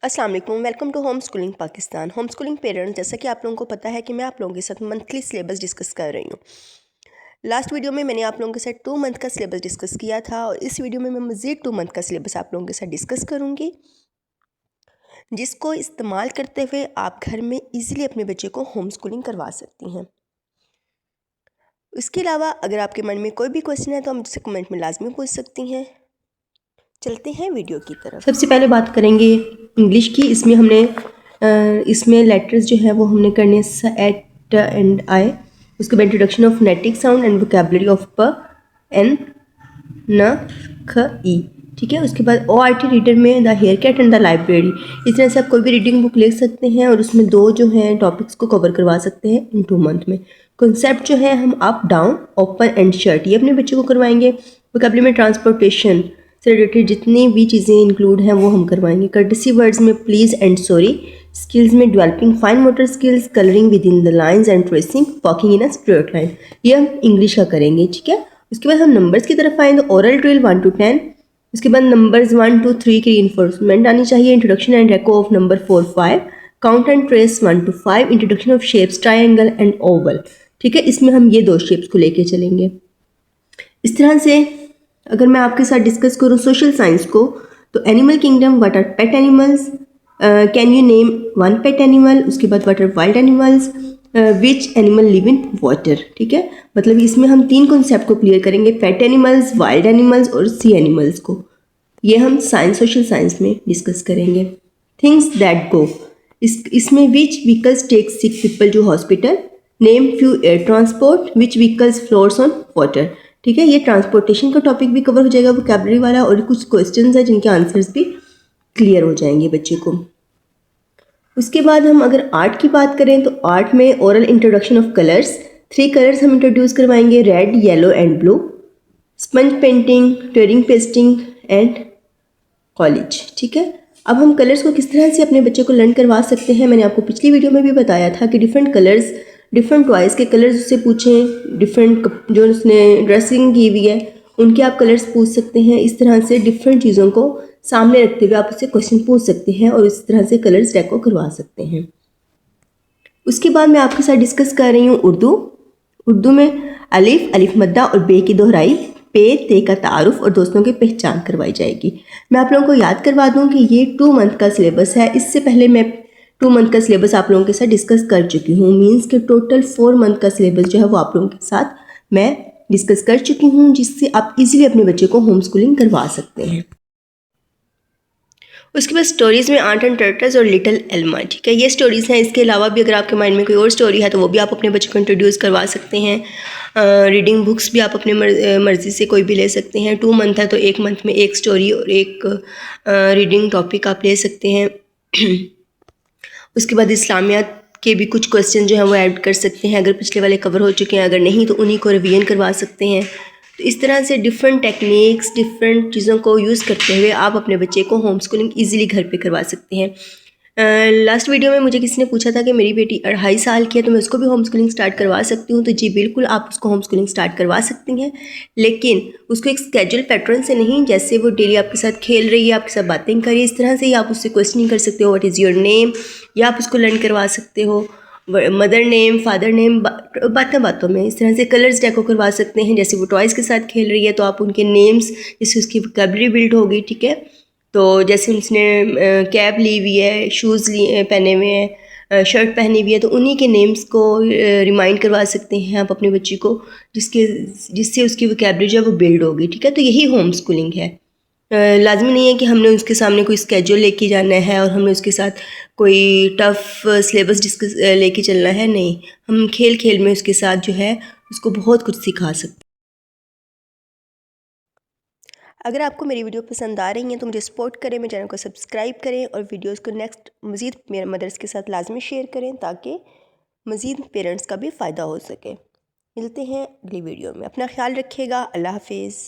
अस्सलाम वालेकुम, welcome to home schooling Pakistan. Home schooling parents, जैसा कि आप लोगों को पता है कि मैं आप लोगों के साथ मंथली सिलेबस डिस्कस कर रही हूँ। लास्ट वीडियो में मैंने आप लोगों के साथ 2 मंथ का सिलेबस डिस्कस किया था और इस वीडियो में मैं मज़ीद 2 मंथ का सिलेबस आप लोगों के साथ डिस्कस करूँगी, जिसको इस्तेमाल करते हुए आप घर में ईज़िली अपने बच्चे को होम स्कूलिंग करवा सकती हैं। इसके अलावा अगर आपके मन में कोई भी क्वेश्चन है तो आप मुझसे कमेंट में लाजमी पूछ सकती हैं। चलते हैं वीडियो की तरफ। सबसे पहले बात करेंगे इंग्लिश की। इसमें लेटर्स जो है वो हमने करने स, एट एंड आई। उसके बाद introduction of phonetic sound and vocabulary of प, एन, न, ख, ई। ठीक है। उसके बाद ORT रीडर में the hair cat and the library. इस तरह से आप कोई भी रीडिंग बुक ले सकते हैं और उसमें 2 जो हैं टॉपिक्स को कवर करवा सकते हैं इन 2 मंथ में। कॉन्सेप्ट जो है हम up, down, open and shirt ये अपने बच्चों को करवाएंगे। वोकैबुलरी में ट्रांसपोर्टेशन से रिलेटेड जितनी भी चीज़ें इंक्लूड हैं वो हम करवाएंगे। कर्टेसी वर्ड्स में प्लीज़ एंड सॉरी। स्किल्स में developing fine motor skills, colouring with in the lines and tracing, walking in a straight line, ये हम इंग्लिश का करेंगे। ठीक है। उसके बाद हम नंबर्स की तरफ आएंगे। Oral drill 1 to 10। उसके बाद नंबर्स 1 to 3 की रीइंफोर्समेंट आनी चाहिए। इंट्रोडक्शन एंड रेको of number 4, 5। Count and trace 1 to 5। Introduction of shapes triangle and Oval. ठीक है। इसमें हम ये 2 शेप्स को लेके चलेंगे। इस तरह से अगर मैं आपके साथ डिस्कस करूँ सोशल साइंस को, तो animal kingdom, what are pet animals, can you name 1 pet animal. उसके बाद what are wild animals, which animal live in water. ठीक है। मतलब इसमें हम 3 कॉन्सेप्ट को क्लियर करेंगे, पेट एनिमल्स, वाइल्ड एनिमल्स और सी एनिमल्स को। ये हम सोशल साइंस में डिस्कस करेंगे। थिंग्स दैट गो, इसमें which vehicles take sick people to hospital, name few air transport, which vehicles floats on water. ठीक है। ये ट्रांसपोर्टेशन का टॉपिक भी कवर हो जाएगा वोकैबुलरी वाला, और कुछ क्वेश्चंस हैं जिनके आंसर्स भी क्लियर हो जाएंगे बच्चे को। उसके बाद हम अगर आर्ट की बात करें तो आर्ट में oral introduction of colours, 3 colours हम इंट्रोड्यूस करवाएंगे, red, yellow and blue. Sponge painting, tearing pasting and collage. ठीक है। अब हम कलर्स को किस तरह से अपने बच्चे को लर्न करवा सकते हैं, मैंने आपको पिछली वीडियो में भी बताया था कि डिफरेंट कलर्स, डिफरेंट टॉयज़ के कलर्स उससे पूछें, डिफरेंट जो उसने ड्रेसिंग की हुई है उनके आप कलर्स पूछ सकते हैं। इस तरह से डिफरेंट चीज़ों को सामने रखते हुए आप उससे क्वेश्चन पूछ सकते हैं और इस तरह से कलर्स डेको करवा सकते हैं। उसके बाद मैं आपके साथ डिस्कस कर रही हूँ उर्दू में अलिफ, अलिफ मद्दा और बे की दोहराई, पे, ते का तारुफ और दोस्तों की पहचान करवाई जाएगी। मैं आप लोगों को याद करवा दूं कि ये 2 मंथ का सिलेबस है। इससे पहले मैं 2 मंथ का सिलेबस आप लोगों के साथ डिस्कस कर चुकी हूँ। मीन्स कि टोटल 4 मंथ का सिलेबस जो है वो आप लोगों के साथ मैं डिस्कस कर चुकी हूँ, जिससे आप इजीली अपने बच्चे को होम स्कूलिंग करवा सकते हैं। उसके बाद स्टोरीज़ में आंट एंड टर्टल्स और लिटिल एल्मा। ठीक है। ये स्टोरीज़ हैं। इसके अलावा भी अगर आपके माइंड में कोई और स्टोरी है तो वो भी आप अपने बच्चे को इंट्रोड्यूस करवा सकते हैं। रीडिंग बुक्स भी आप अपने मर्ज़ी से कोई भी ले सकते हैं। 2 मंथ है तो 1 मंथ में 1 स्टोरी और 1 रीडिंग टॉपिक आप ले सकते हैं। उसके बाद इस्लामियात के भी कुछ क्वेश्चन जो हैं वो ऐड कर सकते हैं, अगर पिछले वाले कवर हो चुके हैं, अगर नहीं तो उन्हीं को रिवीजन करवा सकते हैं। तो इस तरह से डिफरेंट टेक्निक्स, डिफरेंट चीज़ों को यूज़ करते हुए आप अपने बच्चे को होम स्कूलिंग ईजिली घर पे करवा सकते हैं। लास्ट वीडियो में मुझे किसी ने पूछा था कि मेरी बेटी 2.5 साल की है तो मैं उसको भी होम स्कूलिंग स्टार्ट करवा सकती हूँ। तो जी बिल्कुल, आप उसको होम स्कूलिंग स्टार्ट करवा सकती हैं, लेकिन उसको एक स्केड्यूल पैटर्न से नहीं। जैसे वो डेली आपके साथ खेल रही है, आपके साथ बातें कर रही है, इस तरह से ही आप उससे क्वेश्चनिंग कर सकते हो, व्हाट इज़ योर नेम, या आप उसको लर्न करवा सकते हो मदर नेम, फादर नेम, बातों में। इस तरह से कलर्स डेको करवा सकते हैं। जैसे वो टॉयज़ के साथ खेल रही है तो आप उनके नेम्स, जिससे उसकी वोकैबुलरी बिल्ड होगी। ठीक है। तो जैसे उसने कैप ली हुई है, शूज़ लिए पहने हुए हैं, शर्ट पहनी हुई है, तो उन्हीं के नेम्स को रिमाइंड करवा सकते हैं आप अपने बच्ची को, जिससे उसकी वोकैबुलरी जो है वो बिल्ड होगी। ठीक है। तो यही होम स्कूलिंग है। लाजमी नहीं है कि हमने उसके सामने कोई स्केड्यूल लेके जाना है और हमने उसके साथ कोई टफ़ सिलेबस डिस्कस लेके चलना है। नहीं, हम खेल खेल में उसके साथ जो है उसको बहुत कुछ सिखा सकते हैं। अगर आपको मेरी वीडियो पसंद आ रही हैं तो मुझे सपोर्ट करें, मेरे चैनल को सब्सक्राइब करें और वीडियोस को नेक्स्ट मज़ीद मेरे मदर्स के साथ लाजमी शेयर करें ताकि मज़ीद पेरेंट्स का भी फ़ायदा हो सके। मिलते हैं अगली वीडियो में। अपना ख्याल रखिएगा। अल्लाह हाफिज़।